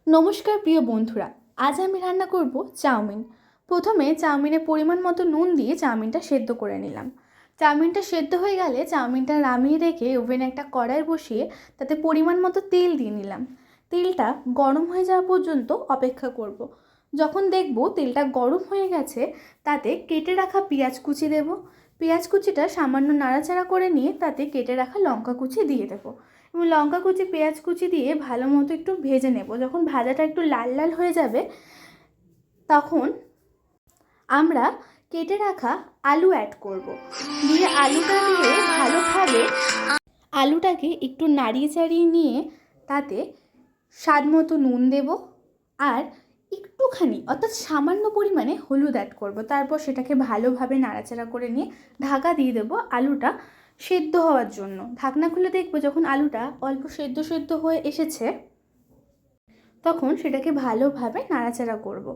নমস্কার প্রিয় বন্ধুরা, আজ আমি রান্না করব চাউমিন। প্রথমে চাউমিনে পরিমাণ মতো নুন দিয়ে চাউমিনটা সেদ্ধ করে নিলাম। চাউমিনটা সেদ্ধ হয়ে গেলে চাউমিনটা নামিয়ে রেখে ওভেনে একটা কড়াই বসিয়ে তাতে পরিমাণ মতো তেল দিয়ে নিলাম। তেলটা গরম হয়ে যাওয়া পর্যন্ত অপেক্ষা করব। যখন দেখব তেলটা গরম হয়ে গেছে তাতে কেটে রাখা পেঁয়াজ কুচি দেব। পেঁয়াজ কুচিটা সামান্য নাড়াচাড়া করে নিয়ে তাতে কেটে রাখা লঙ্কা কুচি দিয়ে দেবো এবং লঙ্কা কুচি পেঁয়াজ কুচি দিয়ে ভালো মতো একটু ভেজে নেব। যখন ভাজাটা একটু লাল লাল হয়ে যাবে তখন আমরা কেটে রাখা আলু অ্যাড করব। দিয়ে আলুটা দিয়ে ভালোভাবে আলুটাকে একটু নাড়িয়ে চাড়িয়ে নিয়ে তাতে স্বাদ মতো নুন দেব আর একটুখানি অর্থাৎ সামান্য পরিমাণে হলুদ অ্যাড করব। তারপর সেটাকে ভালোভাবে নাড়াচাড়া করে নিয়ে ঢাকা দিয়ে দেবো আলুটা সেদ্ধ হওয়ার জন্য। ঢাকনা খুলে দেখবো যখন আলুটা অল্প সেদ্ধ সেদ্ধ হয়ে এসেছে তখন সেটাকে ভালোভাবে নাড়াচাড়া করব।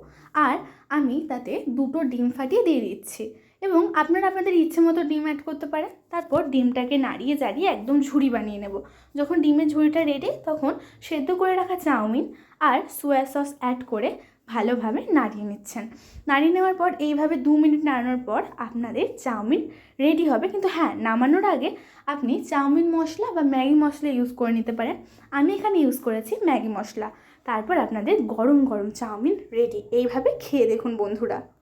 আর আমি তাতে 2টো ডিম ফাটিয়ে দিয়ে দিচ্ছি এবং আপনারা আপনাদের ইচ্ছে মতো ডিম অ্যাড করতে পারেন। তারপর ডিমটাকে নাড়িয়ে চাড়িয়ে একদম ঝুড়ি বানিয়ে নেব। যখন ডিমের ঝুড়িটা রেডি তখন সেদ্ধ করে রাখা চাউমিন আর সোয়া সস অ্যাড করে ভালোভাবে নাড়িয়ে নিচ্ছেন। নাড়িয়ে নেওয়ার পর এইভাবে 2 মিনিট নাড়ানোর পর আপনাদের চাউমিন রেডি হবে। কিন্তু হ্যাঁ, নামানোর আগে আপনি চাউমিন মশলা বা ম্যাগি মশলা ইউজ করে নিতে পারেন। আমি এখানে ইউজ করেছি ম্যাগি মশলা। তারপর আপনাদের গরম গরম চাউমিন রেডি। এইভাবে খেয়ে দেখুন বন্ধুরা।